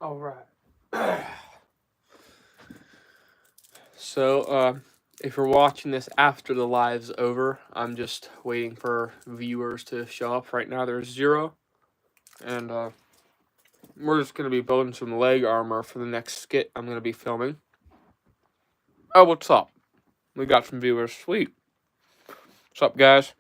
All right. So, if you're watching this after the live's over, I'm just waiting for viewers to show up. Right now, there's 0, and we're just gonna be building some leg armor for the next skit I'm gonna be filming. Oh, what's up? We got some viewers. Sweet. What's up, guys?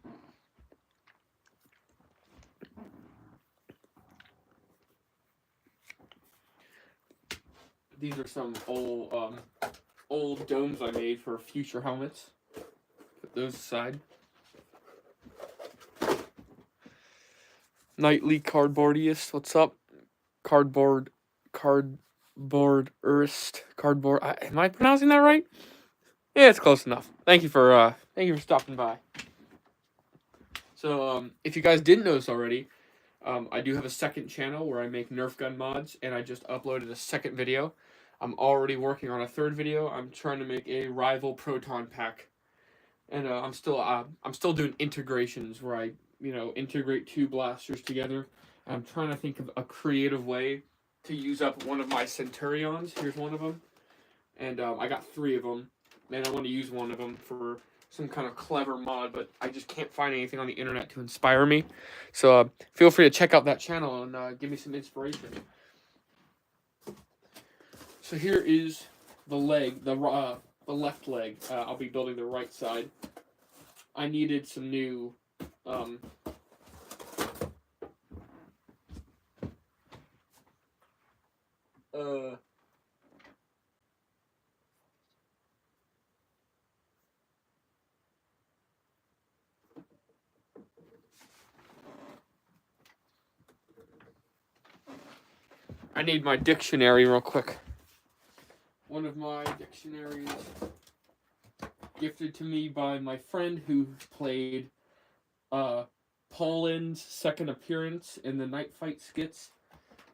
These are some old domes I made for future helmets. Put those aside. Nightly cardboardiest, what's up? Cardboardist. Am I pronouncing that right? Yeah, it's close enough. Thank you for stopping by. So, if you guys didn't notice already, I do have a second channel where I make Nerf gun mods, and I just uploaded a second video. I'm already working on a third video. I'm trying to make a rival proton pack, and I'm still doing integrations where I integrate 2 blasters together. I'm trying to think of a creative way to use up one of my Centurions. Here's one of them, and I got 3 of them, and I want to use one of them for some kind of clever mod, but I just can't find anything on the internet to inspire me. So feel free to check out that channel and give me some inspiration. So here is the leg, the left leg. I'll be building the right side. I needed some new I need my dictionary real quick. One of my dictionaries gifted to me by my friend who played Poland's second appearance in the Night Fight skits,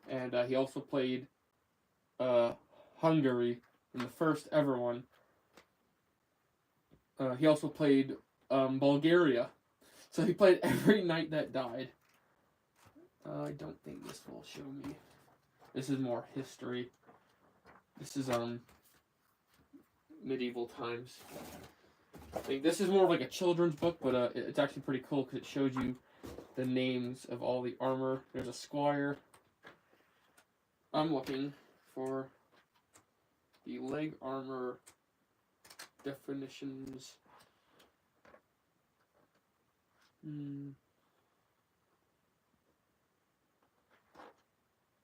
and he also played Hungary in the first ever one. He also played Bulgaria, so he played every knight that died. I don't think this will show me. This is more history. This is medieval times. This is more of like a children's book, but it's actually pretty cool because it shows you the names of all the armor. There's a squire. I'm looking for the leg armor definitions.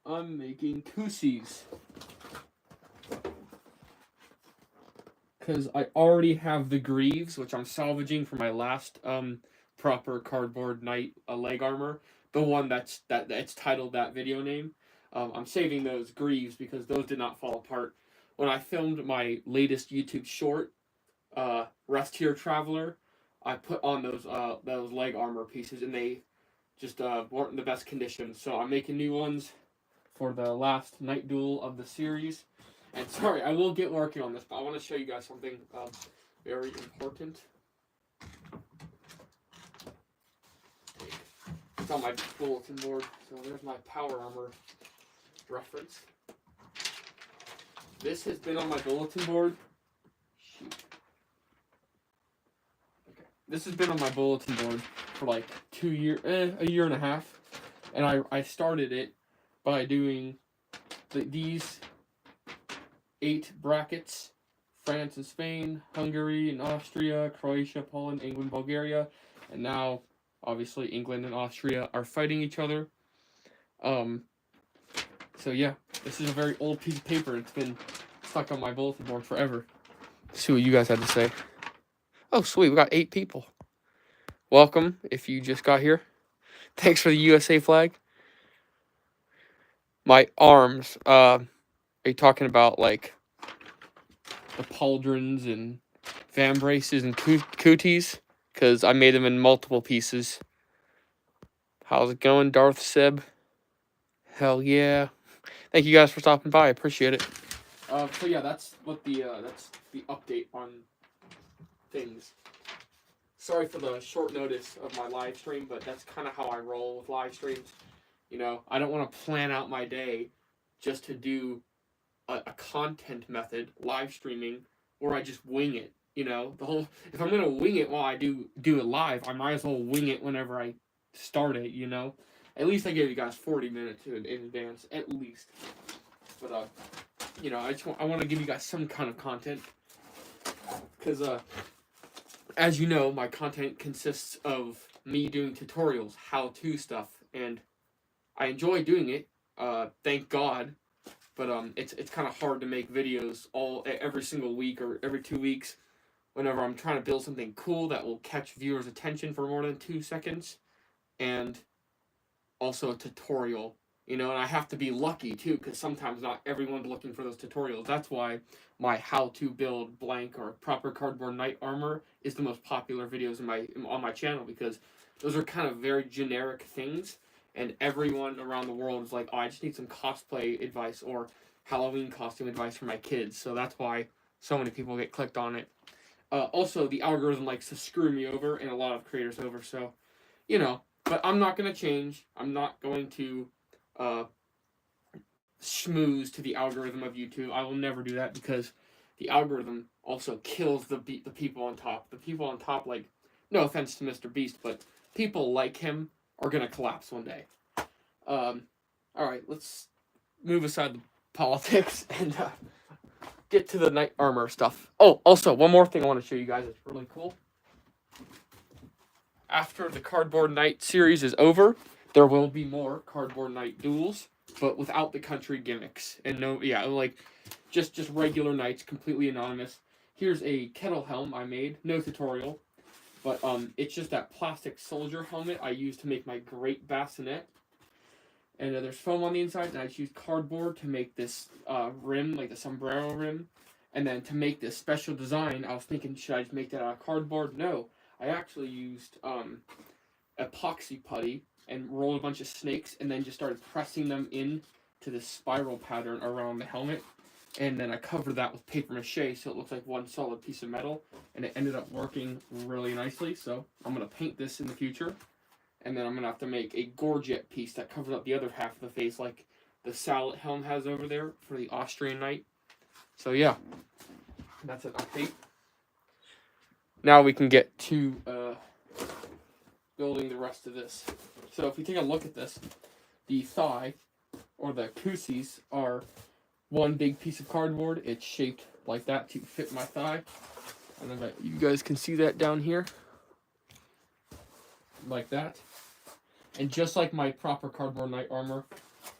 I'm making kusis because I already have the greaves, which I'm salvaging for my last proper cardboard knight leg armor. The one that's titled that video name. I'm saving those greaves because those did not fall apart when I filmed my latest YouTube short, Rest Here Traveler. I put on those leg armor pieces, and they just weren't in the best condition. So I'm making new ones for the last night duel of the series. And sorry, I will get working on this, but I want to show you guys something very important. It's on my bulletin board, so there's my power armor reference. This has been on my bulletin board. Shoot. Okay. This has been on my bulletin board for like a year and a half, and I started it by doing these 8 brackets: France and Spain, Hungary and Austria, Croatia, Poland, England, Bulgaria, and now obviously England and Austria are fighting each other. So yeah, this is a very old piece of paper. It's been stuck on my bulletin board forever. Let's see what you guys had to say. Oh, sweet, we got 8 people. Welcome if you just got here. Thanks for the USA flag. My arms, are you talking about like the pauldrons and vambraces and cooties? Because I made them in multiple pieces. How's it going, Darth Sib? Hell yeah. Thank you guys for stopping by. I appreciate it. So yeah, that's the update on things. Sorry for the short notice of my live stream, but that's kind of how I roll with live streams. I don't want to plan out my day just to do a content method, live streaming, where I just wing it. You know, the whole, if I'm gonna wing it while I do it live, I might as well wing it whenever I start it. You know, at least I gave you guys 40 minutes in advance, at least. But you know, I want to give you guys some kind of content, because as you know, my content consists of me doing tutorials, how-to stuff, and I enjoy doing it. Thank God. But it's kind of hard to make videos every single week or every 2 weeks, whenever I'm trying to build something cool that will catch viewers' attention for more than 2 seconds, and also a tutorial, you know, and I have to be lucky too, because sometimes not everyone's looking for those tutorials. That's why my how to build blank or proper cardboard knight armor is the most popular videos on my channel, because those are kind of very generic things, and everyone around the world is like, oh, I just need some cosplay advice or Halloween costume advice for my kids. So that's why so many people get clicked on it. Also, the algorithm likes to screw me over and a lot of creators over, so, you know, but I'm not going to change. I'm not going to schmooze to the algorithm of YouTube. I will never do that, because the algorithm also kills the people on top. The people on top, like, no offense to Mr. Beast, but people like him are going to collapse one day. Alright, let's move aside the politics and get to the knight armor stuff. Oh, also, one more thing I want to show you guys that's really cool. After the Cardboard Knight series is over, there will be more Cardboard Knight duels, but without the country gimmicks. And no, yeah, like, just regular knights, completely anonymous. Here's a kettle helm I made, no tutorial, but it's just that plastic soldier helmet I used to make my great bassinet. And there's foam on the inside, and I just used cardboard to make this rim, like the sombrero rim. And then to make this special design, I was thinking, should I just make that out of cardboard? No, I actually used epoxy putty and rolled a bunch of snakes, and then just started pressing them in to this spiral pattern around the helmet. And then I covered that with paper mache, so it looks like one solid piece of metal. And it ended up working really nicely, so I'm going to paint this in the future. And then I'm going to have to make a gorget piece that covers up the other half of the face, like the sallet helm has over there for the Austrian knight. So yeah, that's an update. Now we can get to building the rest of this. So if we take a look at this, the thigh, or the cusies, are one big piece of cardboard. It's shaped like that to fit my thigh. I don't know if you guys can see that down here. Like that. And just like my proper cardboard knight armor,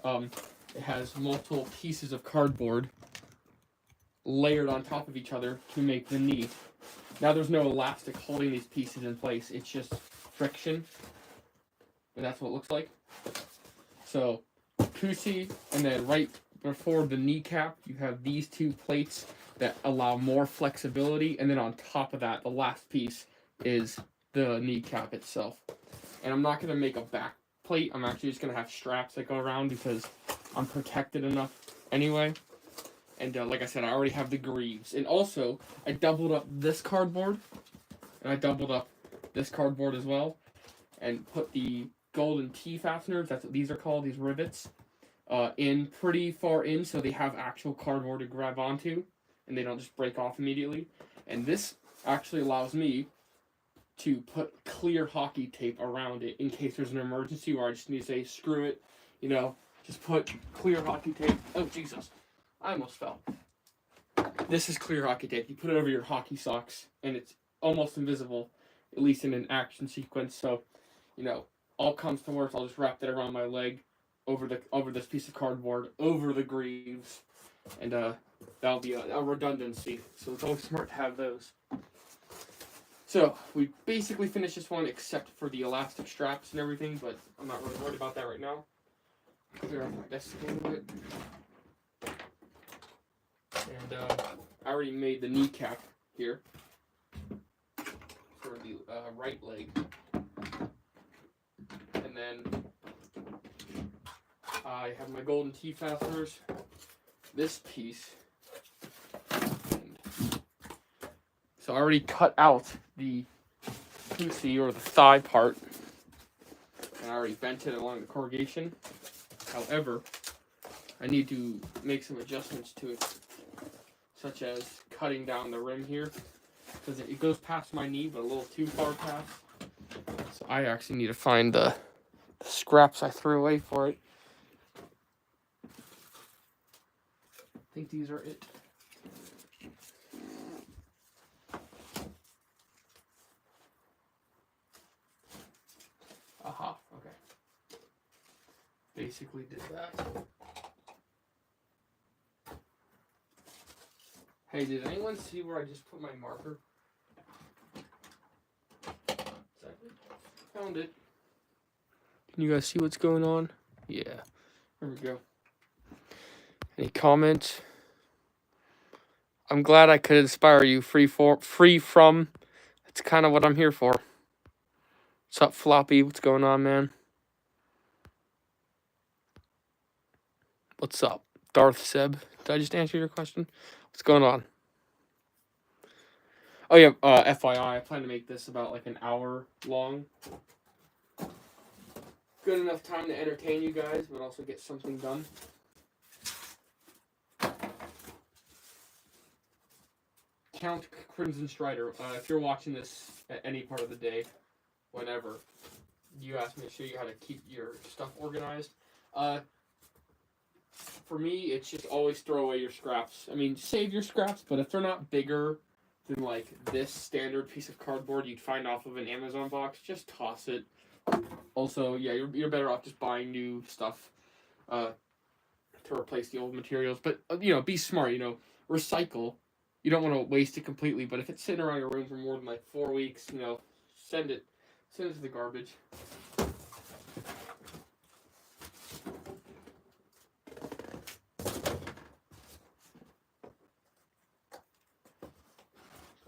it has multiple pieces of cardboard layered on top of each other to make the knee. Now there's no elastic holding these pieces in place, it's just friction, and that's what it looks like. So, cusi, and then right before the kneecap, you have these two plates that allow more flexibility, and then on top of that, the last piece is the kneecap itself. And I'm not going to make a back plate, I'm actually just going to have straps that go around, because I'm protected enough anyway. And like I said, I already have the greaves. And also, I doubled up this cardboard, and I doubled up this cardboard as well, and put the golden T fasteners, that's what these are called, these rivets, in pretty far in, so they have actual cardboard to grab onto, and they don't just break off immediately. And this actually allows me to put clear hockey tape around it in case there's an emergency where I just need to say, screw it, you know, just put clear hockey tape. Oh, Jesus. I almost fell. This is clear hockey tape. You put it over your hockey socks, and it's almost invisible, at least in an action sequence. So, you know, all comes to worst, I'll just wrap that around my leg, over this piece of cardboard, over the greaves, and that'll be a redundancy. So it's always smart to have those. So we basically finished this one, except for the elastic straps and everything, but I'm not really worried about that right now. Clear off my desk a little bit. And I already made the kneecap here for the right leg. And then I have my golden T fasteners, this piece. So I already cut out the pussy or the thigh part, and I already bent it along the corrugation. However, I need to make some adjustments to it, such as cutting down the rim here, because it goes past my knee, but a little too far past. So I actually need to find the scraps I threw away for it. I think these are it. Aha, okay. Basically did that. Hey, did anyone see where I just put my marker? Found it. Can you guys see what's going on? Yeah. There we go. Any comments? I'm glad I could inspire you. Free from. That's kind of what I'm here for. What's up, Floppy? What's going on, man? What's up, Darth Seb? Did I just answer your question? What's going on? Oh yeah, FYI, I plan to make this about like an hour long. Good enough time to entertain you guys, but also get something done. Count Crimson Strider. If you're watching this at any part of the day, whenever, you asked me to show you how to keep your stuff organized. For me, it's just always throw away your scraps. I mean, save your scraps, but if they're not bigger than like this standard piece of cardboard you'd find off of an Amazon box, just toss it. Also, yeah, you're better off just buying new stuff to replace the old materials. But be smart. Recycle. You don't want to waste it completely. But if it's sitting around your room for more than like 4 weeks, send it to the garbage.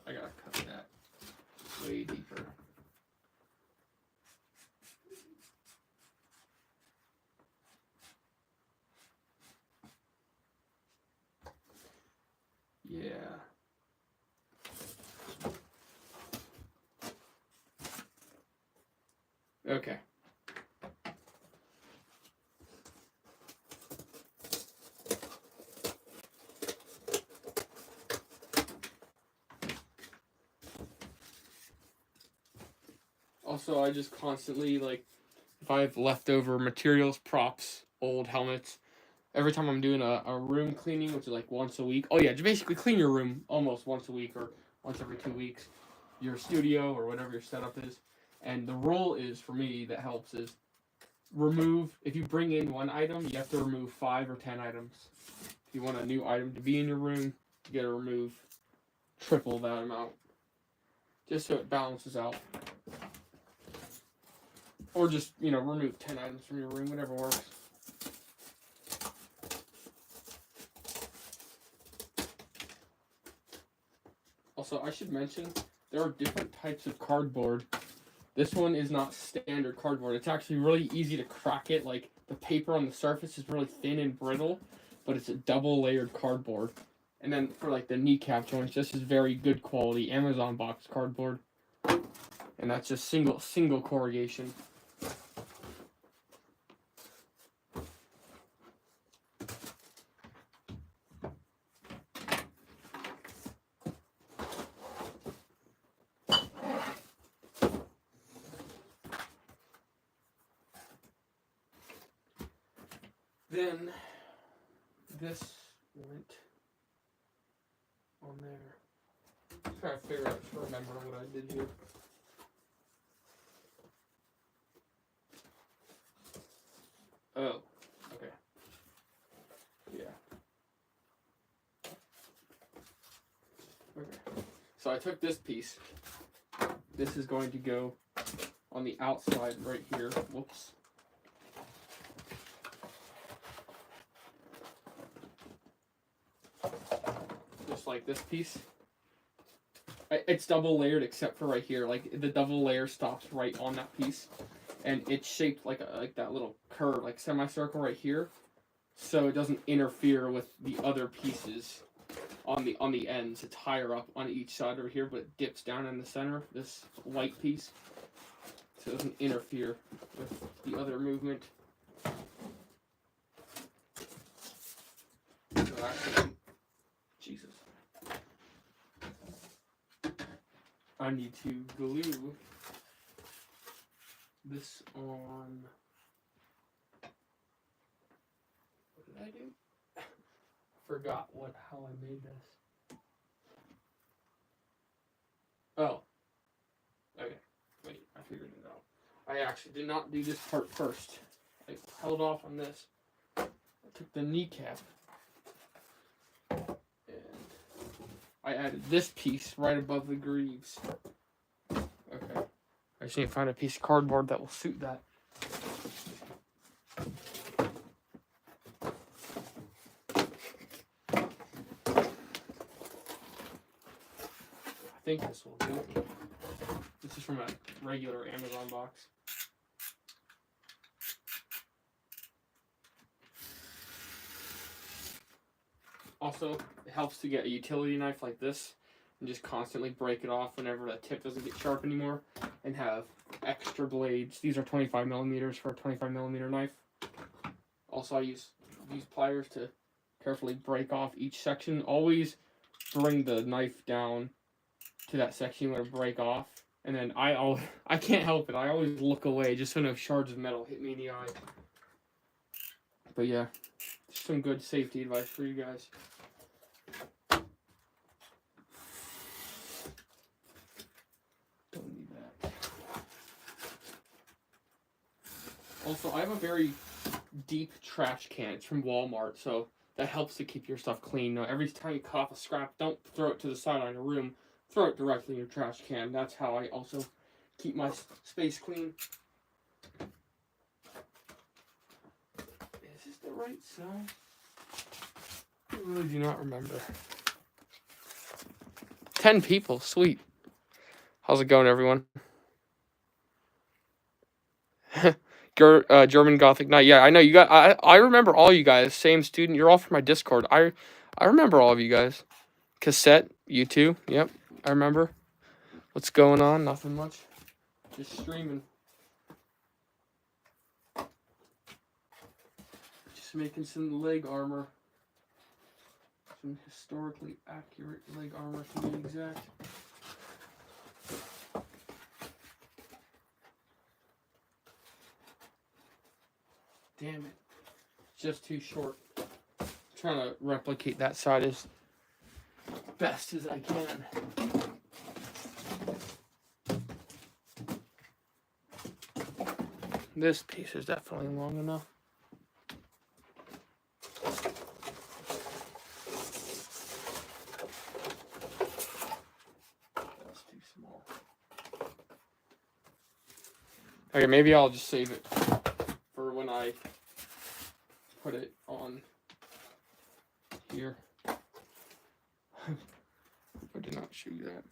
I gotta cut that way deeper. Yeah. Okay. Also, I just constantly, if I have leftover materials, props, old helmets, every time I'm doing a room cleaning, which is like once a week. Oh yeah, just basically clean your room almost once a week or once every 2 weeks. Your studio or whatever your setup is. And the rule is, for me, that helps is remove, if you bring in one item, you have to remove 5 or 10 items. If you want a new item to be in your room, you gotta remove triple that amount. Just so it balances out. Or just, remove 10 items from your room, whatever works. Also, I should mention, there are different types of cardboard. This one is not standard cardboard. It's actually really easy to crack it. Like, the paper on the surface is really thin and brittle, but it's a double-layered cardboard. And then for, the kneecap joints, this is very good quality Amazon box cardboard. And that's just single corrugation. Then this went on there. I'm trying to figure out, to remember what I did here. Oh, okay. Yeah. Okay. So I took this piece. This is going to go on the outside right here. Whoops. Just like this piece. It's double layered except for right here. Like, the double layer stops right on that piece. And it's shaped like that little curve, like semicircle right here. So it doesn't interfere with the other pieces on the ends. It's higher up on each side over here, but it dips down in the center, this white piece. So it doesn't interfere with the other movement. accident. Jesus. I need to glue this on. What did I do? Forgot how I made this. Oh. Okay. Wait, I figured it out. I actually did not do this part first. I held off on this. I took the kneecap and I added this piece right above the greaves. Okay. I just need to find a piece of cardboard that will suit that. I think this will do. This is from a regular Amazon box. Also, it helps to get a utility knife like this and just constantly break it off whenever the tip doesn't get sharp anymore, and have extra blades. These are 25 millimeters for a 25 millimeter knife. Also, I use these pliers to carefully break off each section. Always bring the knife down to that section you want to break off, and then I can't help it. I always look away just so no shards of metal hit me in the eye. But yeah, just some good safety advice for you guys. Don't need that. Also, I have a very deep trash can. It's from Walmart, so that helps to keep your stuff clean. Now, every time you cut off a scrap, don't throw it to the side on your room. Throw it directly in your trash can. That's how I also keep my space clean. Is this the right size? I really do not remember. 10 people, sweet. How's it going, everyone? German Gothic Knight. Yeah, I know you guys. I remember all you guys. Same student. You're all from my Discord. I remember all of you guys. Cassette, you too. Yep, I remember. What's going on? Nothing much. Just streaming. Just making some leg armor. Some historically accurate leg armor to be exact. Damn it. It's just too short. I'm trying to replicate that side as best as I can. This piece is definitely long enough. That's too small. Okay, maybe I'll just save it for when I put it on here. I did not shoot that.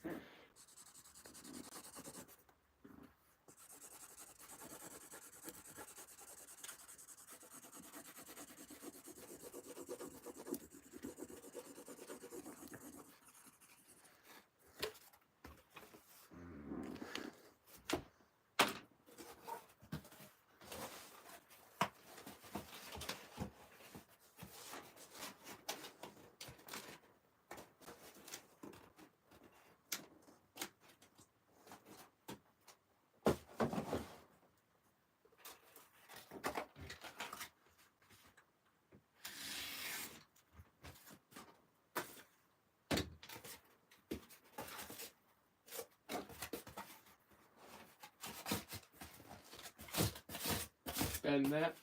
Bend that.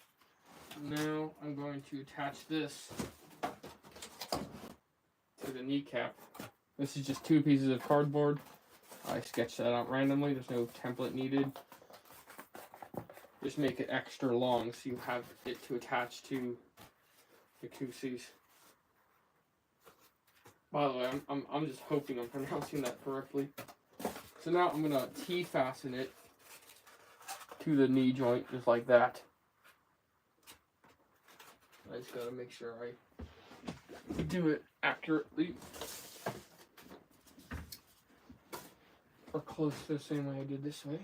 Now I'm going to attach this to the kneecap. This is just 2 pieces of cardboard. I sketched that out randomly. There's no template needed. Just make it extra long so you have it to attach to the koozies. By the way, I'm just hoping I'm pronouncing that correctly. So now I'm gonna T-fasten it to the knee joint just like that. I just gotta make sure I do it accurately. Or close to the same way I did this way.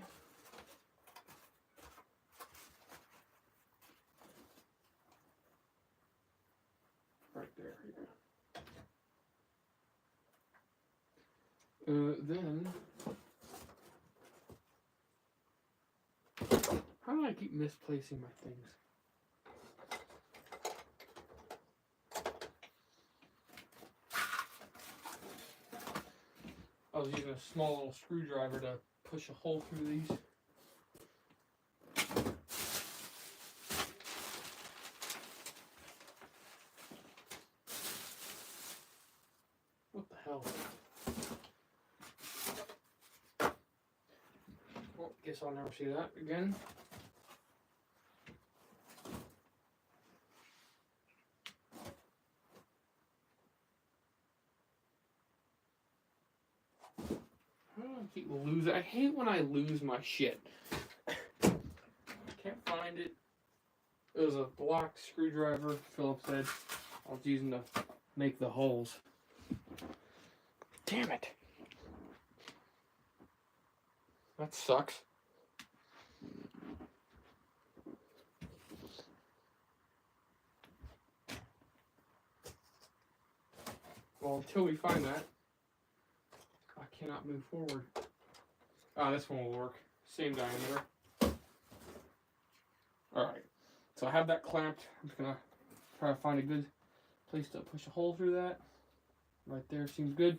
Right there, yeah. Then, how do I keep misplacing my things? I was using a small little screwdriver to push a hole through these. What the hell? Well, guess I'll never see that again. I keep losing. I hate when I lose my shit. Can't find it. It was a black screwdriver, Philip said. I was using to make the holes. Damn it. That sucks. Well, until we find that, I cannot move forward. Ah, this one will work. Same diameter. Alright. So I have that clamped. I'm just going to try to find a good place to push a hole through that. Right there seems good.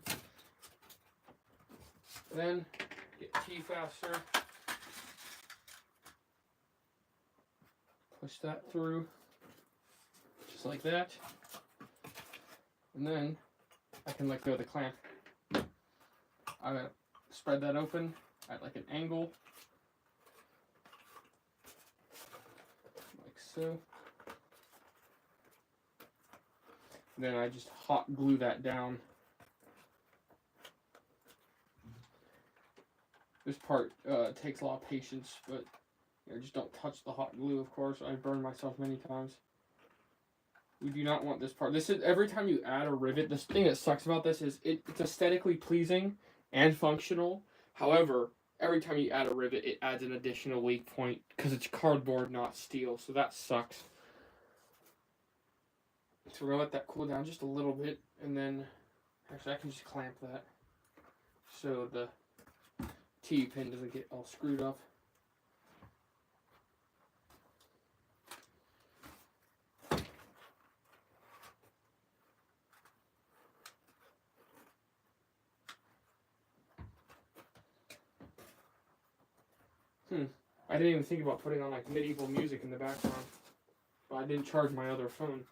Then, get T-fastener. Push that through. Just like that. And then, I can let go of the clamp. I'm going to spread that open at like an angle. Like so. And then I just hot glue that down. This part takes a lot of patience, but you know, just don't touch the hot glue, of course. I burned myself many times. We do not want this part. This is every time you add a rivet, this thing that sucks about this is it's aesthetically pleasing and functional. However, every time you add a rivet, it adds an additional weak point because it's cardboard, not steel. So that sucks. So we're going to let that cool down just a little bit. And then, actually, I can just clamp that so the T-pin doesn't get all screwed up. I didn't even think about putting on like medieval music in the background, but I didn't charge my other phone.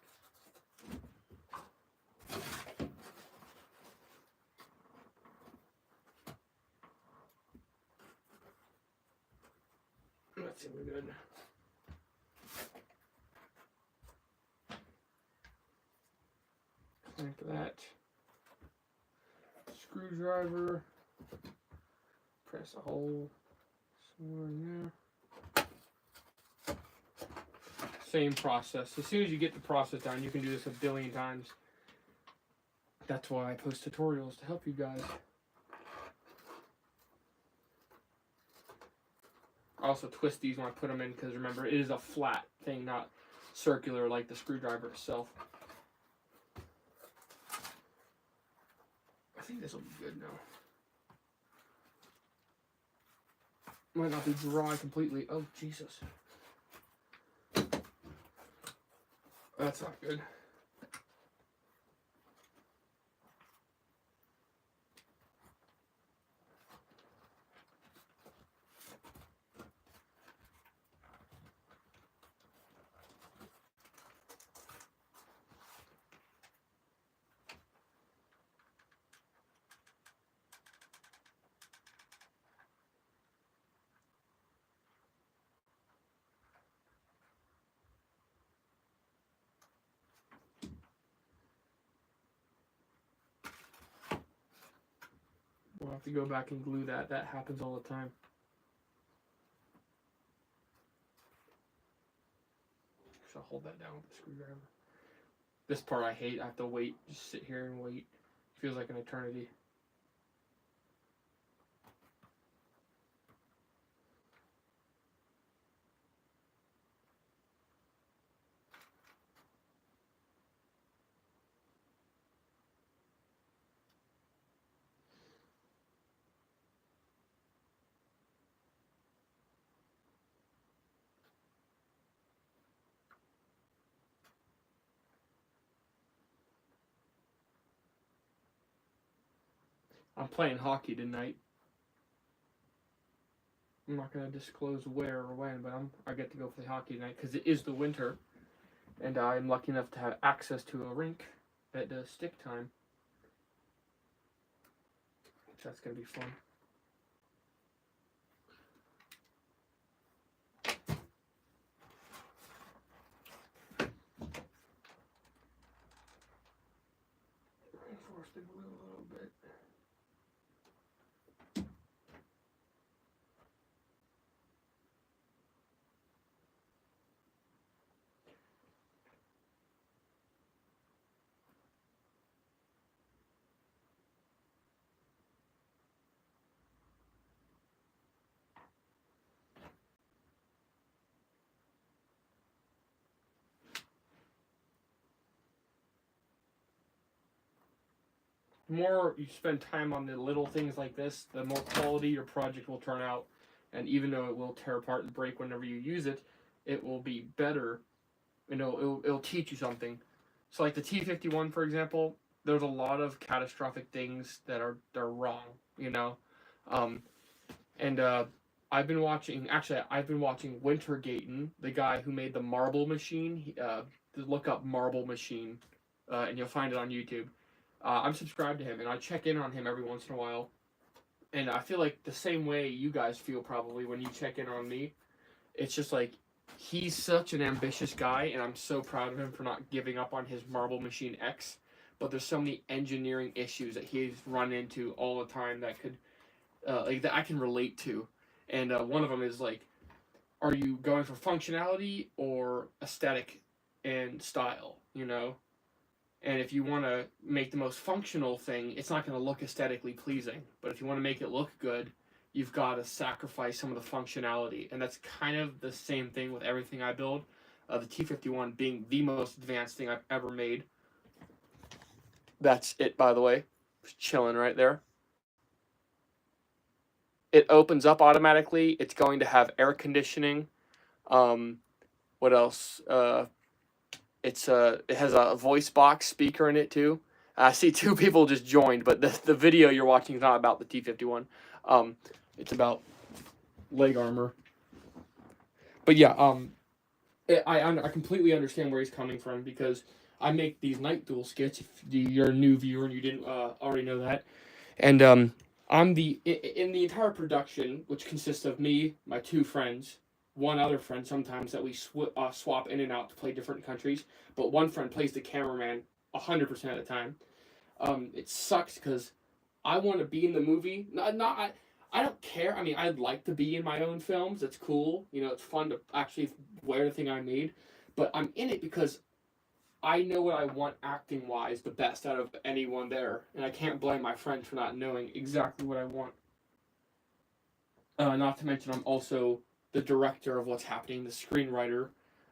That's really good. Clamp that. Screwdriver. Press a hole somewhere in there. Same process. As soon as you get the process down, you can do this a billion times. That's why I post tutorials to help you guys. I also twist these when I put them in because remember, it is a flat thing, not circular like the screwdriver itself. I think this will be good now. Might not be dry completely. Oh, Jesus. That's not good. We'll have to go back and glue that. That happens all the time. So I'll hold that down with the screwdriver. This part I hate. I have to wait. Just sit here and wait. It feels like an eternity. I'm playing hockey tonight. I'm not gonna disclose where or when, but I get to go play hockey tonight because it is the winter, and I'm lucky enough to have access to a rink at stick time. So that's gonna be fun. Reinforce the glue a little bit. The more you spend time on the little things like this, the more quality your project will turn out. And even though it will tear apart and break whenever you use it, it will be better. You know, it'll teach you something. So like the T51, for example, there's a lot of catastrophic things that are wrong. You know, and I've been watching. Actually, I've been watching Wintergaten, the guy who made the marble machine. Look up marble machine, and you'll find it on YouTube. I'm subscribed to him, and I check in on him every once in a while. And I feel like the same way you guys feel probably when you check in on me. It's just like, he's such an ambitious guy, and I'm so proud of him for not giving up on his Marble Machine X. But there's so many engineering issues that he's run into all the time that could, like that I can relate to. And one of them is like, are you going for functionality or aesthetic and style? You know. And if you want to make the most functional thing, it's not going to look aesthetically pleasing. But if you want to make it look good, you've got to sacrifice some of the functionality. And that's kind of the same thing with everything I build. The T51 being the most advanced thing I've ever made. That's it, by the way. Just chilling right there. It opens up automatically. It's going to have air conditioning. What else? It has a voice box speaker in it too. I see 2 people just joined, but the video you're watching is not about the T51. It's about leg armor. But yeah, I completely understand where he's coming from, because I make these night duel skits. If you're a new viewer and you didn't already know that, and I'm in the entire production, which consists of me, my 2 friends, one other friend sometimes that we swap in and out to play different countries, but one friend plays the cameraman 100% of the time. It sucks because I want to be in the movie. I don't care. I mean, I'd like to be in my own films. It's cool. You know, it's fun to actually wear the thing I made. But I'm in it because I know what I want acting-wise the best out of anyone there. And I can't blame my friends for not knowing exactly what I want. Not to mention I'm also the director of what's happening, the screenwriter,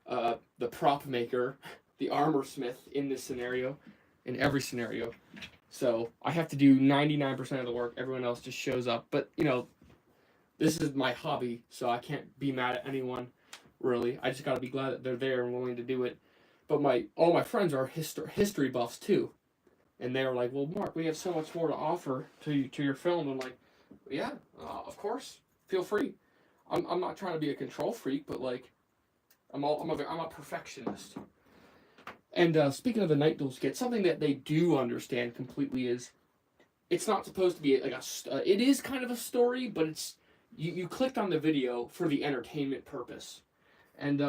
the prop maker, the armor smith in this scenario, in every scenario. So I have to do 99% of the work. Everyone else just shows up. But, you know, this is my hobby, so I can't be mad at anyone, really. I just got to be glad that they're there and willing to do it. But all my friends are history buffs, too. And they're like, well, Mark, we have so much more to offer to your film. I'm like, yeah, of course. Feel free. I'm not trying to be a control freak, but like, I'm a perfectionist. And speaking of the night duel skit, something that they do understand completely is, it's not supposed to be like it is kind of a story, but it's you clicked on the video for the entertainment purpose, and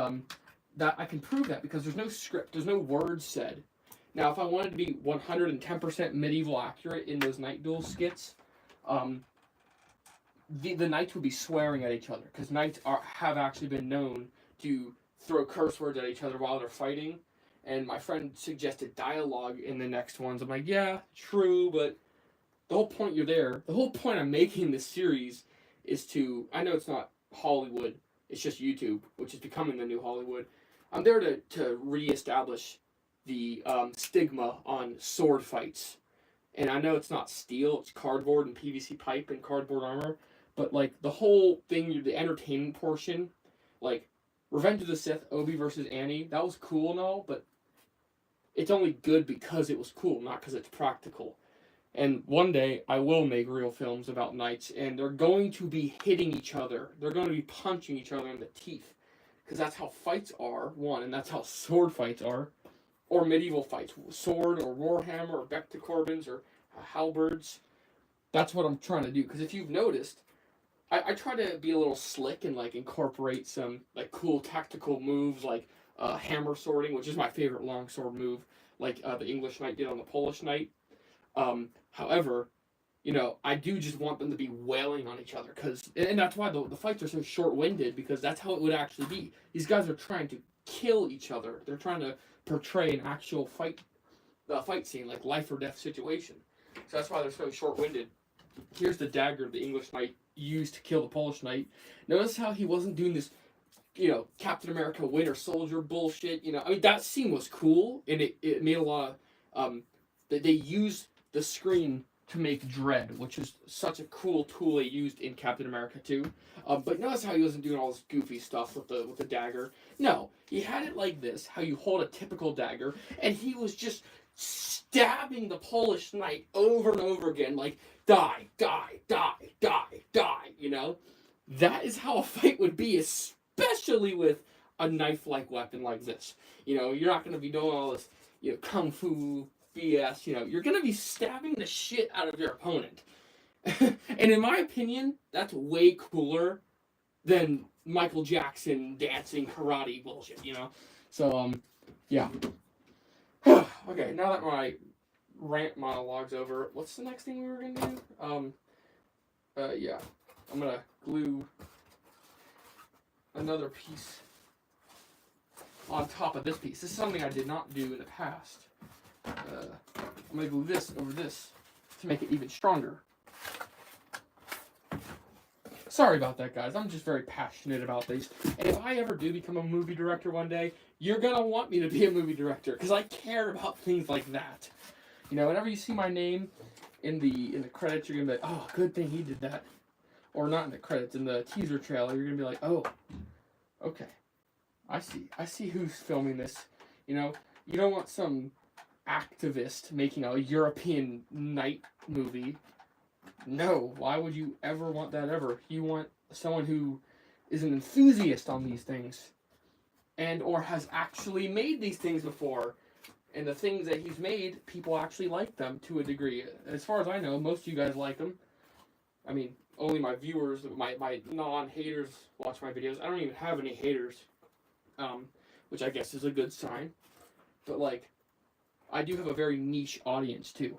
that I can prove that because there's no script, there's no words said. Now, if I wanted to be 110% medieval accurate in those night duel skits, the knights would be swearing at each other, because knights have actually been known to throw curse words at each other while they're fighting. And my friend suggested dialogue in the next ones. I'm like, yeah, true, but the whole point the whole point I'm making this series is to, I know it's not Hollywood, it's just YouTube, which is becoming the new Hollywood. I'm there to reestablish the stigma on sword fights. And I know it's not steel, it's cardboard and PVC pipe and cardboard armor. But, like, the whole thing, the entertainment portion, like, Revenge of the Sith, Obi versus Annie, that was cool and all, but it's only good because it was cool, not because it's practical. And one day I will make real films about knights, and they're going to be hitting each other. They're going to be punching each other in the teeth, because that's how fights are. One, and that's how sword fights are, or medieval fights, sword or warhammer or back to Corbins or halberds. That's what I'm trying to do. Because if you've noticed, I try to be a little slick and like incorporate some like cool tactical moves like hammer swording, which is my favorite longsword move, like the English knight did on the Polish knight. However, I do just want them to be wailing on each other, and that's why the fights are so short-winded, because that's how it would actually be. These guys are trying to kill each other. They're trying to portray an actual fight scene, like life or death situation. So that's why they're so short-winded. Here's the dagger the English knight used to kill the Polish knight. Notice how he wasn't doing this, Captain America Winter Soldier bullshit. I mean, that scene was cool, and it made a lot of they used the screen to make dread, which is such a cool tool they used in Captain America 2. But notice how he wasn't doing all this goofy stuff with the dagger. No, he had it like this, how you hold a typical dagger, and he was just stabbing the Polish knight over and over again, like, die, die, die, die, die, That is how a fight would be, especially with a knife-like weapon like this. You're not going to be doing all this, kung fu BS, you're going to be stabbing the shit out of your opponent. And in my opinion, that's way cooler than Michael Jackson dancing karate bullshit, So, yeah. Okay, now that my rant monologue's over, what's the next thing we were going to do? Yeah. I'm going to glue another piece on top of this piece. This is something I did not do in the past. I'm going to glue this over this to make it even stronger. Sorry about that, guys. I'm just very passionate about these. And if I ever do become a movie director one day, you're going to want me to be a movie director, because I care about things like that. Whenever you see my name in the credits, you're going to be like, oh, good thing he did that. Or not in the credits, in the teaser trailer, you're going to be like, oh, okay. I see who's filming this. You don't want some activist making a European knight movie. No, why would you ever want that ever? You want someone who is an enthusiast on these things, and or has actually made these things before, and the things that he's made, people actually like them to a degree. As far as I know, most of you guys like them. I mean, only my viewers, my non-haters watch my videos. I don't even have any haters, which I guess is a good sign. But like, I do have a very niche audience too.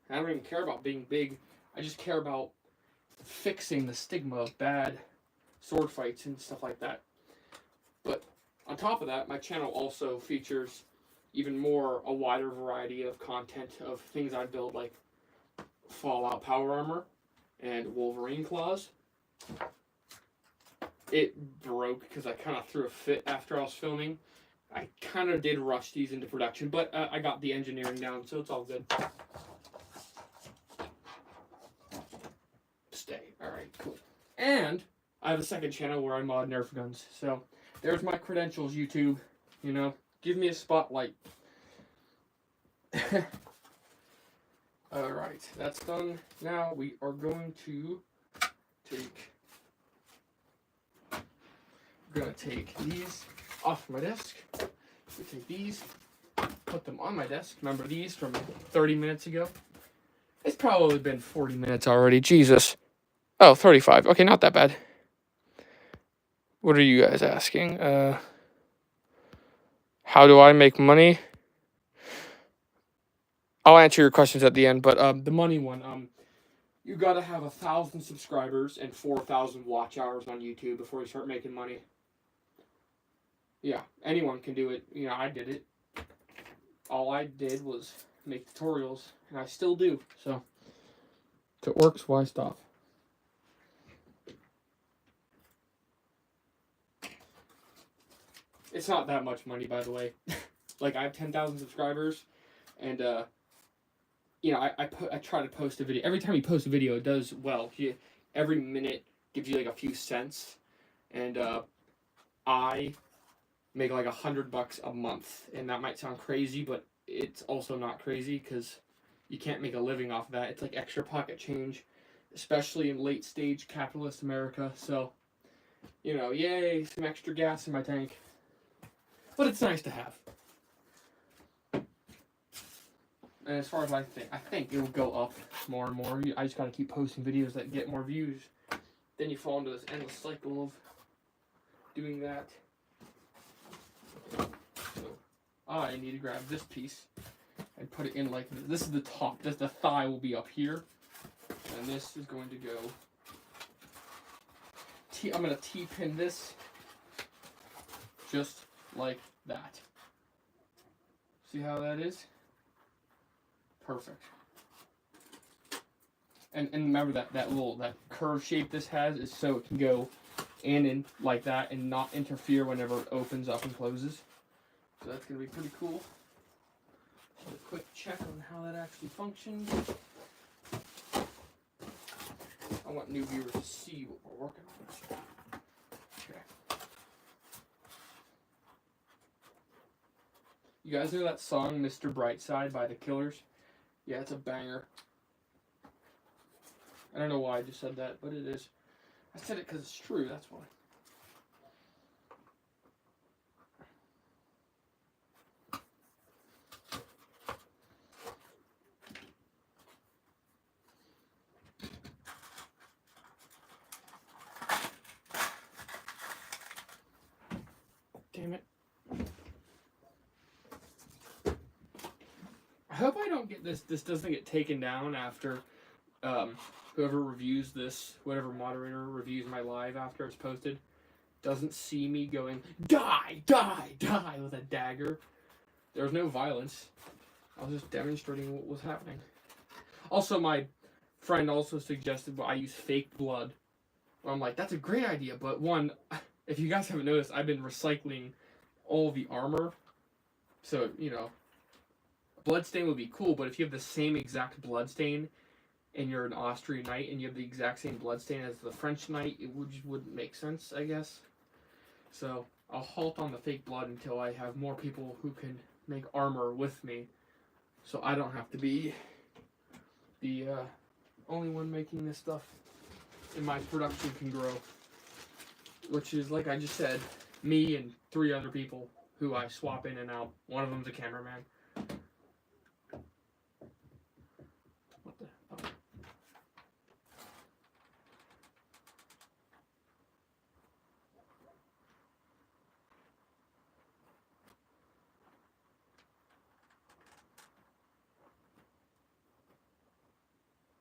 I don't even care about being big. I just care about fixing the stigma of bad sword fights and stuff like that. But on top of that, my channel also features even more a wider variety of content of things I build, like Fallout power armor and Wolverine claws. It broke because I kind of threw a fit after I was filming. I kind of did rush these into production, but I got the engineering down, so it's all good. Stay. Alright, cool. And I have a second channel where I mod Nerf guns. So there's my credentials, YouTube. Give me a spotlight. Alright, that's done. Now we are going to take these off my desk. We take these, put them on my desk. Remember these from 30 minutes ago? It's probably been 40 minutes already. Jesus. Oh, 35. Okay, not that bad. What are you guys asking? How do I make money? I'll answer your questions at the end, but the money one, you gotta have 1,000 subscribers and 4,000 watch hours on YouTube before you start making money. Yeah, anyone can do it. I did it. All I did was make tutorials, and I still do. So, if it works, why stop? It's not that much money, by the way. Like, I have 10,000 subscribers, and I try to post a video. Every time you post a video, it does well. Every minute gives you like a few cents, and I make like $100 a month, and that might sound crazy, but it's also not crazy, because you can't make a living off of that. It's like extra pocket change, especially in late stage capitalist America. So, you know, yay, some extra gas in my tank. But it's nice to have. And as far as I think it will go up more and more. I just gotta keep posting videos that get more views. Then you fall into this endless cycle of doing that. So I need to grab this piece and put it in like this. This is the top. The thigh will be up here, and this is going to go. I'm gonna T-pin this just like that. See how that is? Perfect. And remember that curve shape this has is so it can go in like that and not interfere whenever it opens up and closes. So that's gonna be pretty cool. So a quick check on how that actually functions. I want new viewers to see what we're working on. Okay. You guys know that song Mr. Brightside by The Killers? Yeah, it's a banger. I don't know why I just said that, but it is. I said it because it's true, that's why. Damn it. I hope I don't get this doesn't get taken down after whoever reviews this, whatever moderator reviews my live after it's posted, doesn't see me going, die, die, die with a dagger. There was no violence. I was just demonstrating what was happening. Also, my friend also suggested I use fake blood. Well, I'm like, that's a great idea, but one, if you guys haven't noticed, I've been recycling all the armor. So, you know, bloodstain would be cool, but if you have the same exact bloodstain and you're an Austrian knight and you have the exact same bloodstain as the French knight, it just wouldn't make sense, I guess. So I'll halt on the fake blood until I have more people who can make armor with me, so I don't have to be the only one making this stuff, and my production can grow. Which is, like I just said, me and 3 other people who I swap in and out. One of them's a cameraman. What the?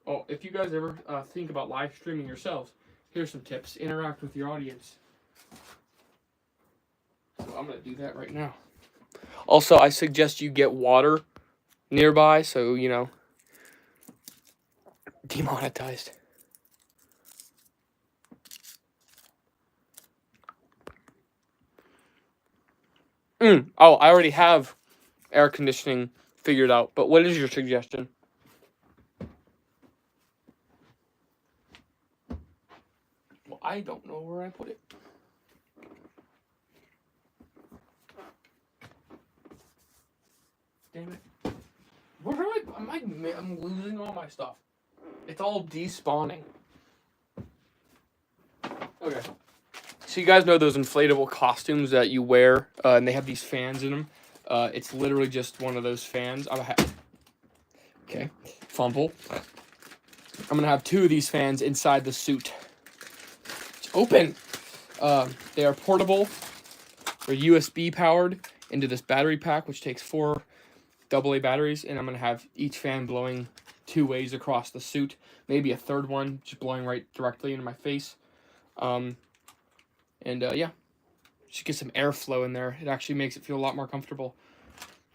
Oh, if you guys ever think about live streaming yourselves, here's some tips. Interact with your audience. So I'm going to do that right now. Also, I suggest you get water nearby, so, you know, demonetized. Oh, I already have air conditioning figured out, but what is your suggestion? Well, I don't know where I put it. Damn it. What am I'm losing all my stuff. It's all despawning. Okay. So you guys know those inflatable costumes that you wear, and they have these fans in them? It's literally just one of those fans. Okay. Fumble. I'm going to have 2 of these fans inside the suit. It's open. They are portable. They're USB powered into this battery pack, which takes 4 AA batteries, and I'm going to have each fan blowing 2 ways across the suit. Maybe a third one just blowing right directly into my face. Yeah, just get some airflow in there. It actually makes it feel a lot more comfortable.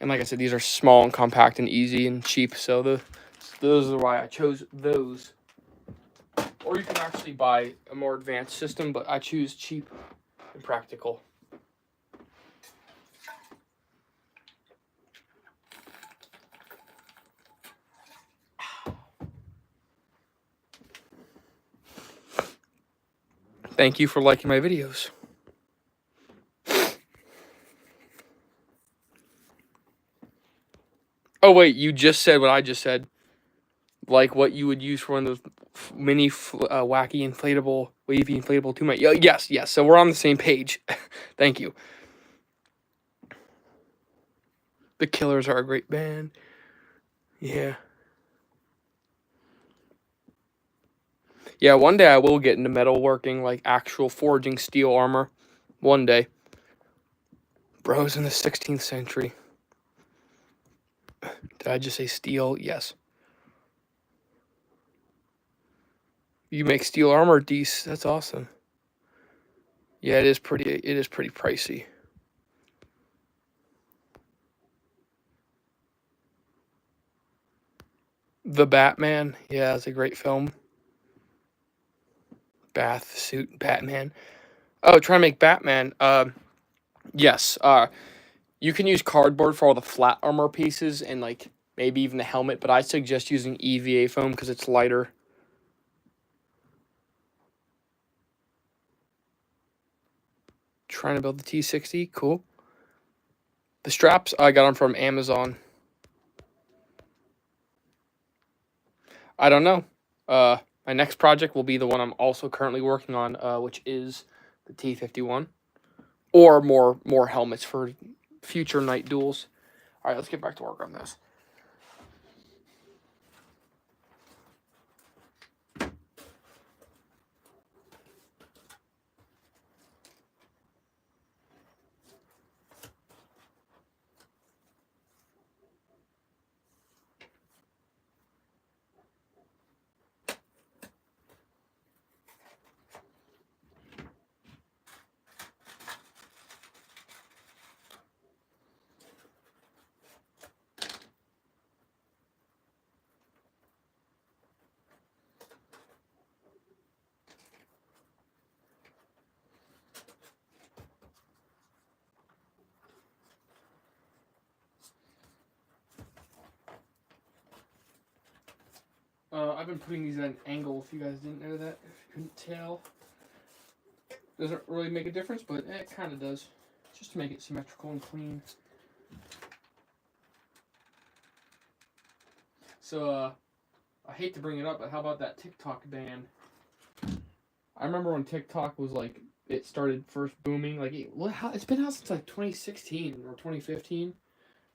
And like I said, these are small and compact and easy and cheap, so those are why I chose those. Or you can actually buy a more advanced system, but I choose cheap and practical. Thank you for liking my videos. Oh wait, you just said what I just said. like what you would use for one of those mini wacky inflatable, wavy inflatable 2 Yes, yes. So we're on the same page. Thank you. The Killers are a great band. Yeah. Yeah, one day I will get into metalworking, like actual forging steel armor. One day. Bros in the 16th century. Did I just say steel? Yes. You make steel armor, Deece. That's awesome. Yeah, it is pretty pricey. The Batman. Yeah, it's a great film. Bath suit Batman. Oh, trying to make Batman. Yes. You can use cardboard for all the flat armor pieces and like maybe even the helmet, but I suggest using EVA foam because it's lighter. Trying to build the T60. Cool. The straps, I got them from Amazon. I don't know. My next project will be the one I'm also currently working on, which is the T51, or more helmets for future night duels. All right, let's get back to work on this. I've been putting these at an angle, if you guys didn't know that, if you couldn't tell. Doesn't really make a difference, but it kind of does. Just to make it symmetrical and clean. So, I hate to bring it up, but how about that TikTok ban? I remember when TikTok was like, it started first booming. Like, it's been out since like 2016 or 2015,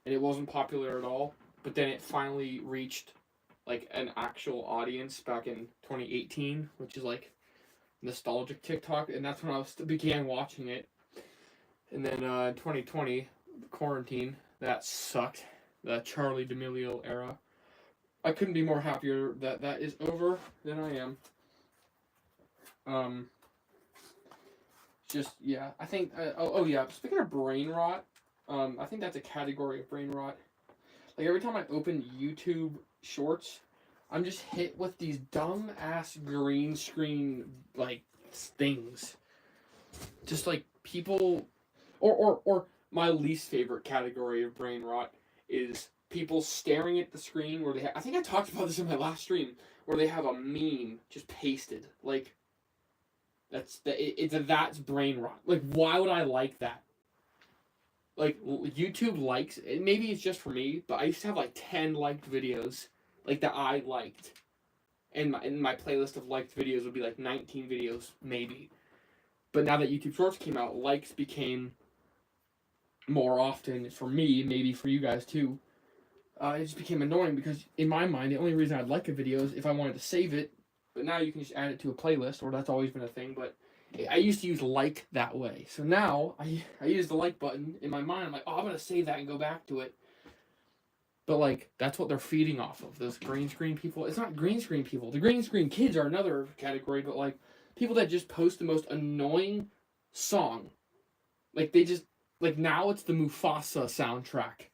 and it wasn't popular at all. But then it finally reached like an actual audience back in 2018, which is like nostalgic TikTok, and that's when I began watching it. And then in 2020, quarantine, that sucked. The Charlie D'Amelio era. I couldn't be more happier that that is over than I am. Just yeah, I think. Oh yeah, speaking of brain rot, I think that's a category of brain rot. Like every time I open YouTube Shorts, I'm just hit with these dumb ass green screen like things. Just like people, or my least favorite category of brain rot is people staring at the screen where they I think I talked about this in my last stream where they have a meme just pasted like that's brain rot. Like why would I like that? Like YouTube likes maybe it's just for me, but I used to have like 10 liked videos like that I liked. And my playlist of liked videos would be like 19 videos maybe. But now that YouTube Shorts came out, likes became more often for me, maybe for you guys too. It just became annoying because in my mind, the only reason I'd like a video is if I wanted to save it. But now you can just add it to a playlist, or that's always been a thing. But I used to use like that way. So now I use the like button in my mind. I'm like, oh, I'm gonna save that and go back to it. But like that's what they're feeding off of. Those green screen people. It's not green screen people. The green screen kids are another category. But like people that just post the most annoying song. Like they just like now it's the Mufasa soundtrack,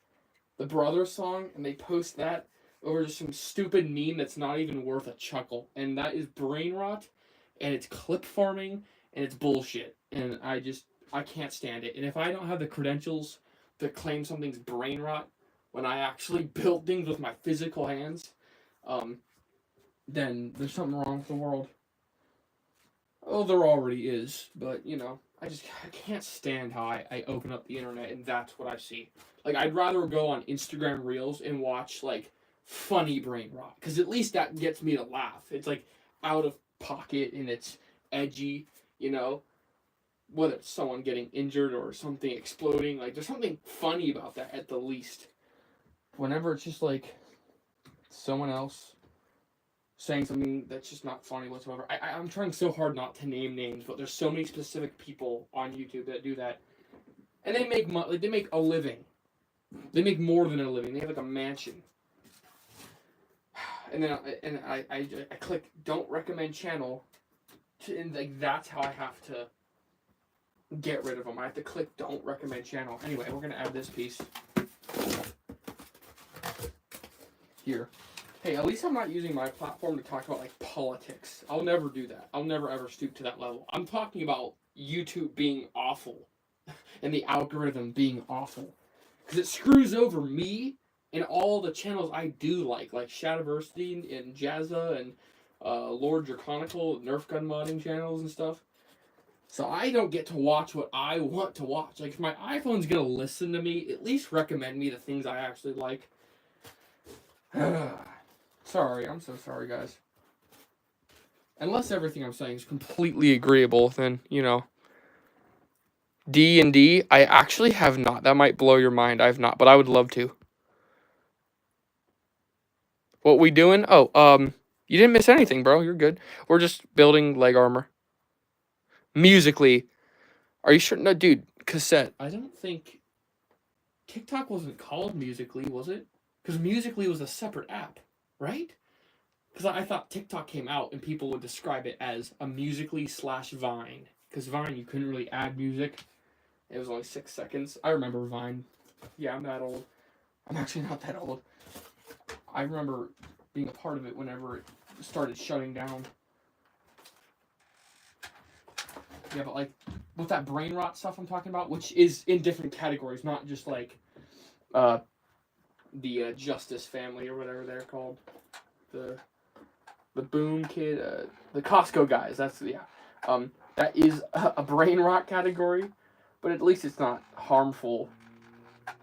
the Brothers song, and they post that over just some stupid meme that's not even worth a chuckle, and that is brain rot, and it's clip farming, and it's bullshit, and I can't stand it. And if I don't have the credentials to claim something's brain rot when I actually build things with my physical hands, then there's something wrong with the world. Oh, there already is, but you know, I can't stand how I open up the internet and that's what I see. Like I'd rather go on Instagram Reels and watch like funny brain rot, because at least that gets me to laugh. It's like out of pocket and it's edgy, you know, whether it's someone getting injured or something exploding. Like, there's something funny about that at the least. Whenever it's just like someone else saying something that's just not funny whatsoever. I'm trying so hard not to name names, but there's so many specific people on YouTube that do that, and they make like, they make a living. They make more than a living. They have like a mansion. And then I click don't recommend channel, and like that's how I have to get rid of them. I have to click don't recommend channel. Anyway, we're gonna add this piece here. Hey, at least I'm not using my platform to talk about like politics. I'll never do that. I'll never ever stoop to that level. I'm talking about YouTube being awful and the algorithm being awful, because it screws over me and all the channels I do like Shadiversity and Jazza and Lord Draconical, Nerf gun modding channels and stuff. So I don't get to watch what I want to watch. Like, if my iPhone's gonna listen to me, at least recommend me the things I actually like. Sorry, I'm so sorry, guys. Unless everything I'm saying is completely agreeable, then, you know. D&D, I actually have not. That might blow your mind. I have not, but I would love to. What we doing? Oh, you didn't miss anything, bro. You're good. We're just building leg armor. Musically. Are you sure? No, dude, cassette. I don't think TikTok wasn't called Musically, was it? Because Musically was a separate app, right? Because I thought TikTok came out and people would describe it as a Musically/Vine. Because Vine, you couldn't really add music. It was only 6 seconds. I remember Vine. Yeah, I'm that old. I'm actually not that old. I remember being a part of it whenever it started shutting down. Yeah, but like, with that brain rot stuff I'm talking about, which is in different categories, not just like the Justice family or whatever they're called. The Boom Kid, the Costco guys. That's that is a brain rot category, but at least it's not harmful.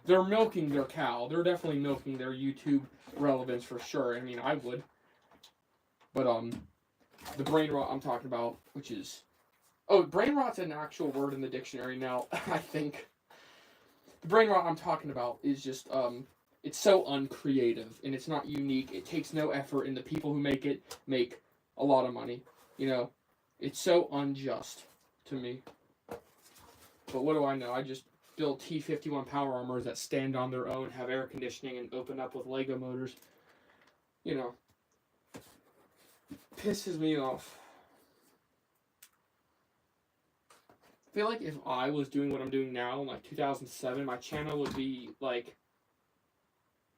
They're milking their cow. They're definitely milking their YouTube relevance for sure. I mean, I would. But the brain rot I'm talking about, which is brain rot's an actual word in the dictionary now. I think the brain rot I'm talking about is just it's so uncreative and it's not unique. It takes no effort, and the people who make it make a lot of money. You know, it's so unjust to me. But what do I know? I just build T-51 power armors that stand on their own, have air conditioning, and open up with Lego motors. You know, pisses me off. I feel like if I was doing what I'm doing now in like 2007, my channel would be like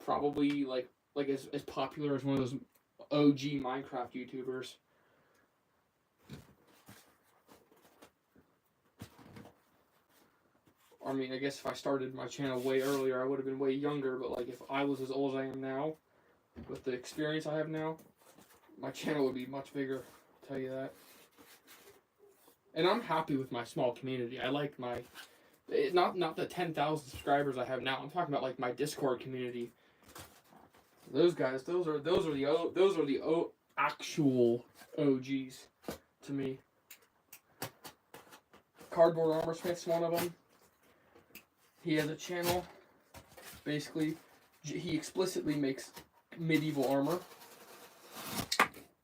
probably like as popular as one of those OG Minecraft YouTubers. I mean, I guess if I started my channel way earlier, I would have been way younger, but like if I was as old as I am now, with the experience I have now, my channel would be much bigger, I'll tell you that. And I'm happy with my small community. I like my not the 10,000 subscribers I have now. I'm talking about like my Discord community. Those guys, those are the actual OGs to me. Cardboard Armor Smith's one of them. He has a channel. Basically, he explicitly makes medieval armor.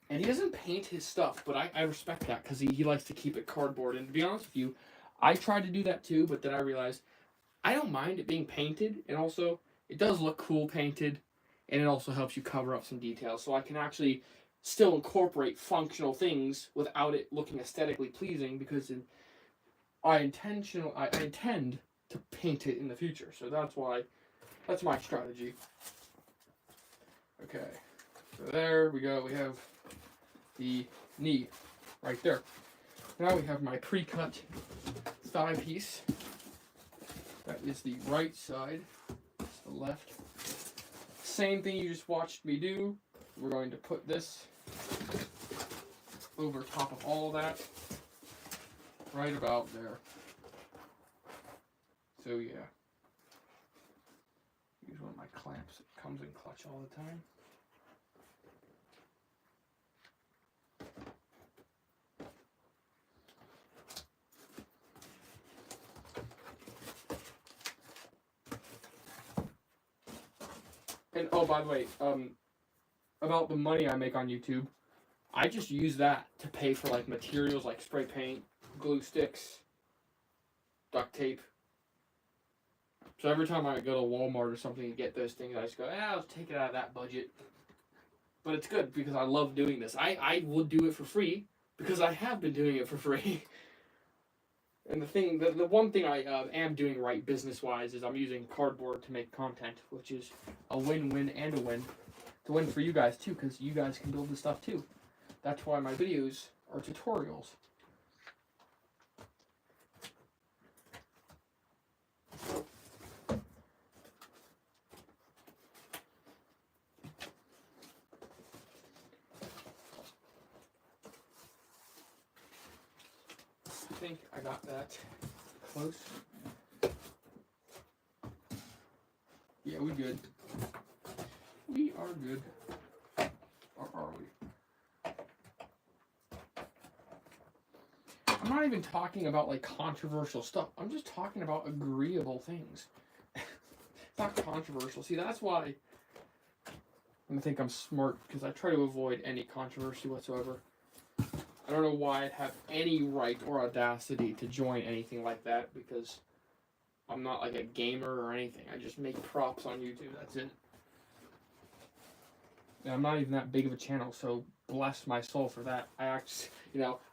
And he doesn't paint his stuff, but I respect that because he likes to keep it cardboard. And to be honest with you, I tried to do that too, but then I realized I don't mind it being painted. And also, it does look cool painted. And it also helps you cover up some details. So I can actually still incorporate functional things without it looking aesthetically pleasing, because I intend to paint it in the future. So that's my strategy. Okay, so there we go. We have the knee right there. Now we have my pre-cut thigh piece. That is the right side. That's the left. Same thing you just watched me do. We're going to put this over top of all that. Right about there. So yeah. Use one of my clamps. It comes in clutch all the time. And oh, by the way, about the money I make on YouTube, I just use that to pay for like materials like spray paint, glue sticks, duct tape. So every time I go to Walmart or something and get those things, I just go, I'll take it out of that budget. But it's good because I love doing this. I will do it for free because I have been doing it for free. And the one thing I am doing right business-wise is I'm using cardboard to make content, which is a win-win and a win. It's a win for you guys too, because you guys can build this stuff too. That's why my videos are tutorials. I think I got that close. Yeah, we good. We are good. Or are we? I'm not even talking about like controversial stuff. I'm just talking about agreeable things. It's not controversial. See, that's why I think I'm smart, because I try to avoid any controversy whatsoever. I don't know why I'd have any right or audacity to join anything like that, because I'm not like a gamer or anything. I just make props on YouTube. That's it. And I'm not even that big of a channel, so bless my soul for that. I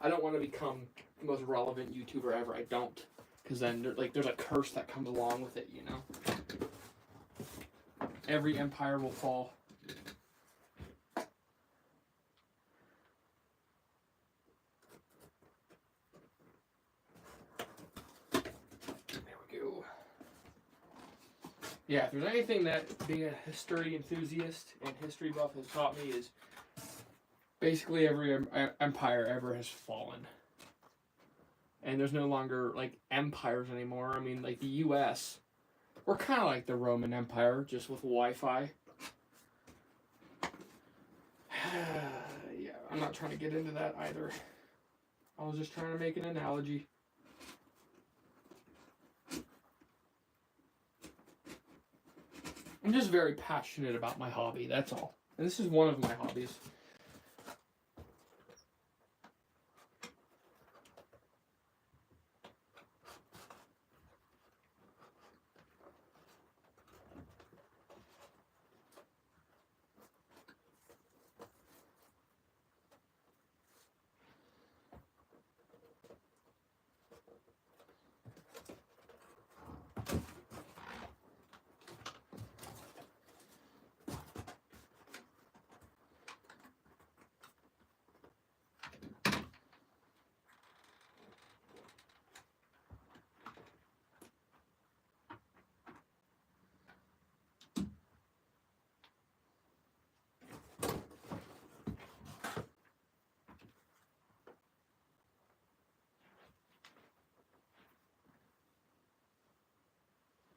don't want to become the most relevant YouTuber ever. I don't, because then there's a curse that comes along with it. Every empire will fall. Yeah, if there's anything that being a history enthusiast and history buff has taught me, is basically every empire ever has fallen. And there's no longer like empires anymore. I mean, like the US, we're kind of like the Roman Empire, just with Wi-Fi. Yeah, I'm not trying to get into that either. I was just trying to make an analogy. I'm just very passionate about my hobby, that's all. And this is one of my hobbies.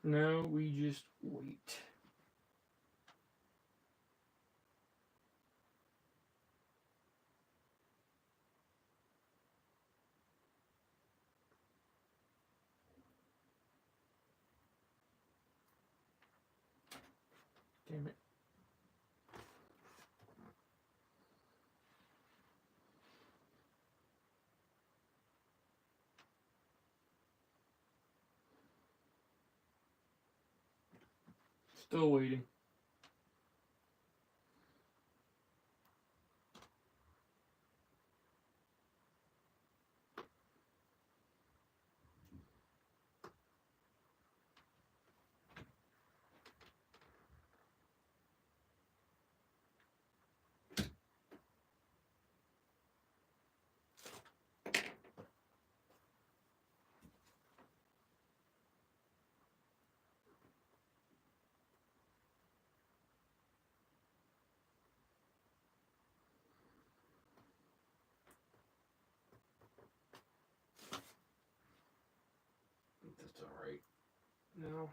No, we just wait. Damn it. Still waiting. That's alright. No.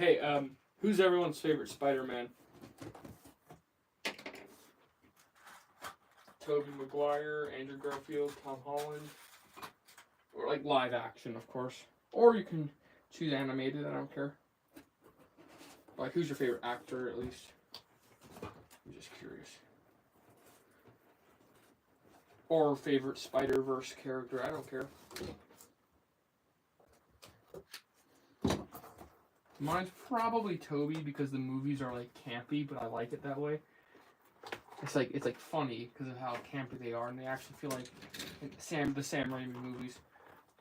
Hey, who's everyone's favorite Spider-Man? Tobey Maguire, Andrew Garfield, Tom Holland, or like live action, of course. Or you can choose animated. I don't care. Like, who's your favorite actor, at least? I'm just curious. Or favorite Spider-Verse character. I don't care. Mine's probably Toby because the movies are like campy, but I like it that way. It's like funny because of how campy they are, and they actually feel like the Sam Raimi movies.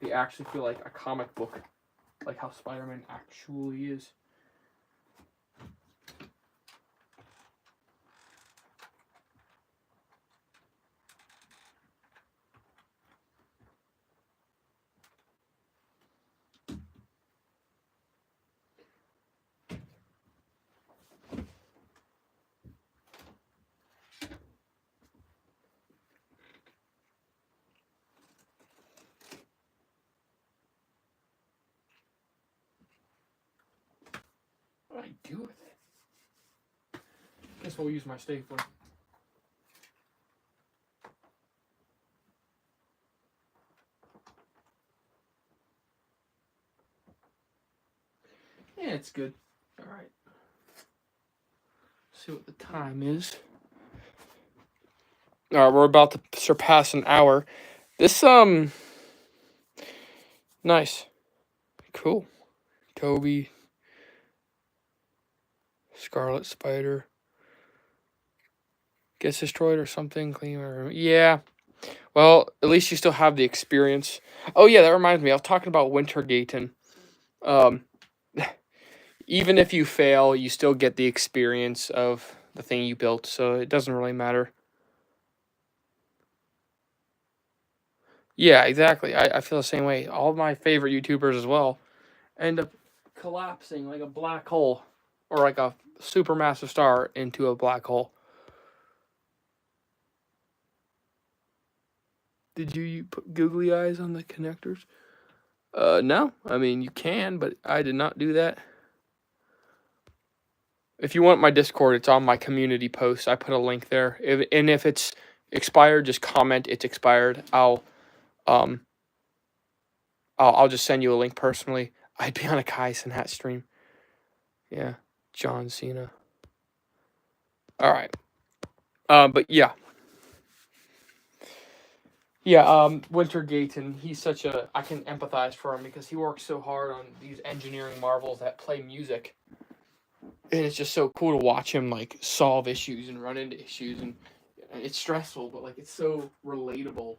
They actually feel like a comic book, like how Spider-Man actually is. What do I do with it? Guess we'll use my stapler. Yeah, it's good. All right. See what the time is. All right, we're about to surpass an hour. This nice, cool. Toby, Scarlet Spider gets destroyed or something. Clean my room. Yeah. Well, at least you still have the experience. Oh yeah, that reminds me. I was talking about Wintergaten. Um, even if you fail, you still get the experience of the thing you built, so it doesn't really matter. Yeah, exactly. I feel the same way. All my favorite YouTubers as well end up collapsing like a black hole or like a supermassive star into a black hole. Did you put googly eyes on the connectors? No. I mean, you can, but I did not do that. If you want my Discord, it's on my community post. I put a link there. If it's expired, just comment it's expired. I'll just send you a link personally. I'd be on a Kai Cenat stream. Yeah, John Cena. All right. But yeah. Yeah, Wintergaten, he's such a... I can empathize for him because he works so hard on these engineering marvels that play music. And it's just so cool to watch him, like, solve issues and run into issues. And it's stressful, but, like, it's so relatable.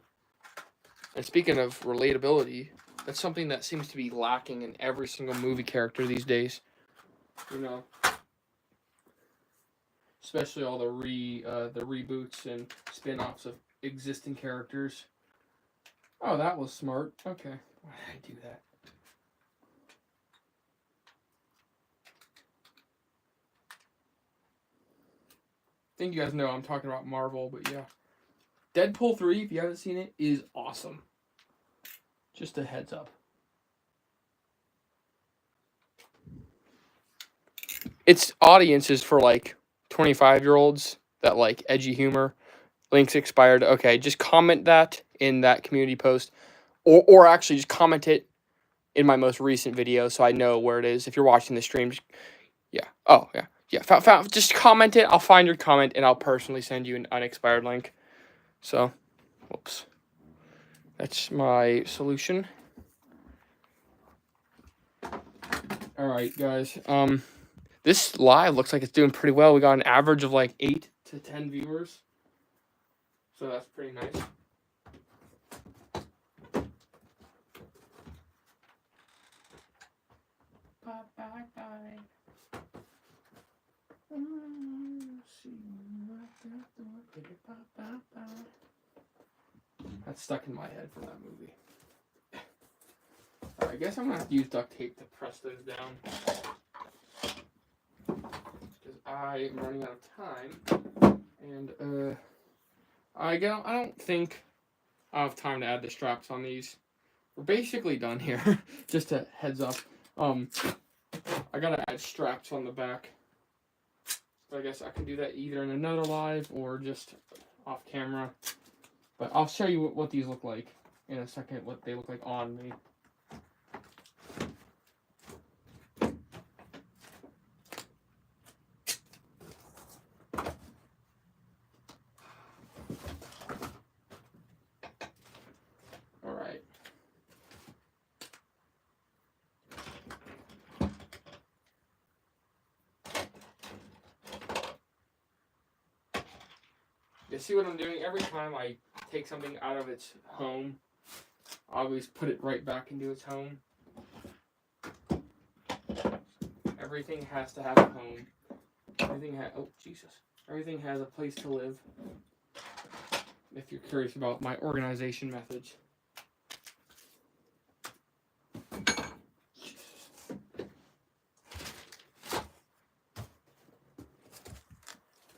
And speaking of relatability, that's something that seems to be lacking in every single movie character these days. You know? Especially all the reboots and spin-offs of existing characters. Oh, that was smart. Okay. Why did I do that? I think you guys know I'm talking about Marvel, but yeah. Deadpool 3, if you haven't seen it, is awesome. Just a heads up. Its audience is for like 25-year-olds that like edgy humor. Link's expired. Okay, just comment that in that community post. Or actually just comment it in my most recent video so I know where it is. If you're watching the stream, just, yeah. Oh, yeah. Yeah, just comment it. I'll find your comment and I'll personally send you an unexpired link. So, whoops. That's my solution. All right, guys. This live looks like it's doing pretty well. We got an average of like 8 to 10 viewers. So that's pretty nice. That's stuck in my head from that movie. Alright, I guess I'm gonna have to use duct tape to press those down. Because I am running out of time. And I don't think I have time to add the straps on these. We're basically done here. Just a heads up. I gotta add straps on the back. So I guess I can do that either in another live or just off camera. But I'll show you what these look like in a second, what they look like on me. Alright. You see what I'm doing? Every time I take something out of its home, I always put it right back into its home. Everything has to have a home. Everything has a place to live. If you're curious about my organization methods.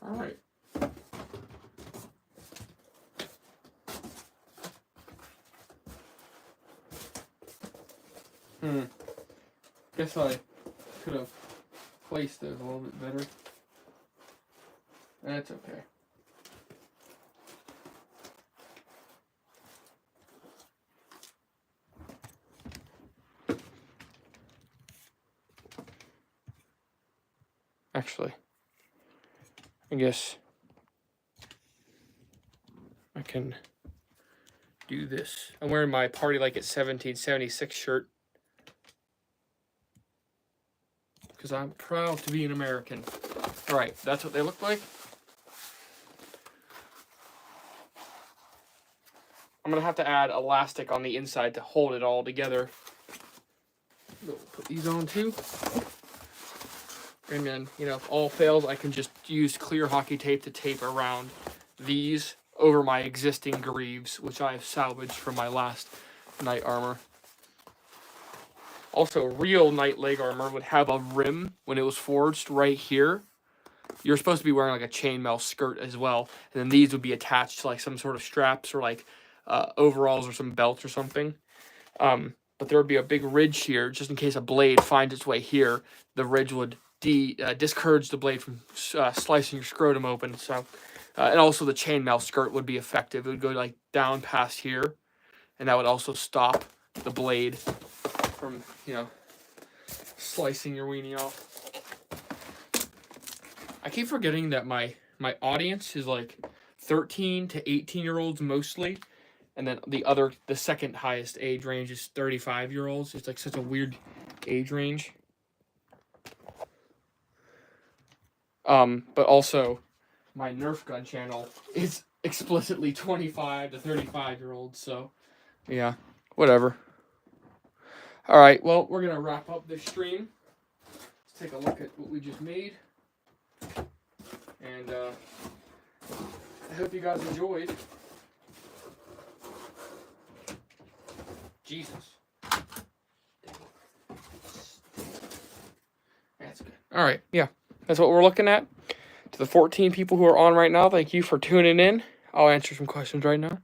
All right. Guess I could have placed those a little bit better. That's okay. Actually, I guess I can do this. I'm wearing my Party Like It's 1776 shirt because I'm proud to be an American. All right, that's what they look like. I'm gonna have to add elastic on the inside to hold it all together. We'll put these on too. And then, you know, if all fails, I can just use clear hockey tape to tape around these over my existing greaves, which I have salvaged from my last knight armor. Also, real knight leg armor would have a rim when it was forged right here. You're supposed to be wearing like a chainmail skirt as well, and then these would be attached to like some sort of straps or like overalls or some belts or something. But there would be a big ridge here, just in case a blade finds its way here. The ridge would discourage the blade from slicing your scrotum open. So, and also the chainmail skirt would be effective. It would go like down past here, and that would also stop the blade from, you know, slicing your weenie off. I keep forgetting that my audience is like 13 to 18-year-olds mostly, and then the second highest age range is 35-year-olds. It's like such a weird age range. But also, my Nerf gun channel is explicitly 25 to 35-year-olds, so yeah, whatever. All right, well, we're gonna wrap up this stream. Let's take a look at what we just made, and I hope you guys enjoyed. Jesus. That's good. All right, yeah, that's what we're looking at. To the 14 people who are on right now, thank you for tuning in. I'll answer some questions right now.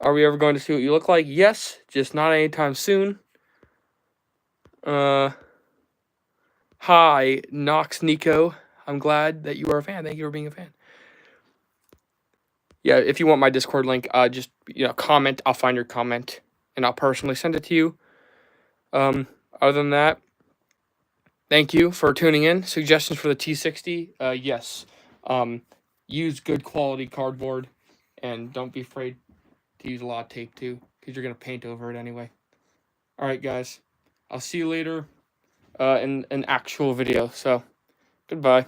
Are we ever going to see what you look like? Yes, just not anytime soon. Hi, Nox Nico. I'm glad that you are a fan. Thank you for being a fan. Yeah, if you want my Discord link, just, you know, comment. I'll find your comment, and I'll personally send it to you. Other than that, thank you for tuning in. Suggestions for the T60? Yes. Use good quality cardboard, and don't be afraid to use a lot of tape too, because you're going to paint over it anyway. All right, guys. I'll see you later in an actual video. So, goodbye.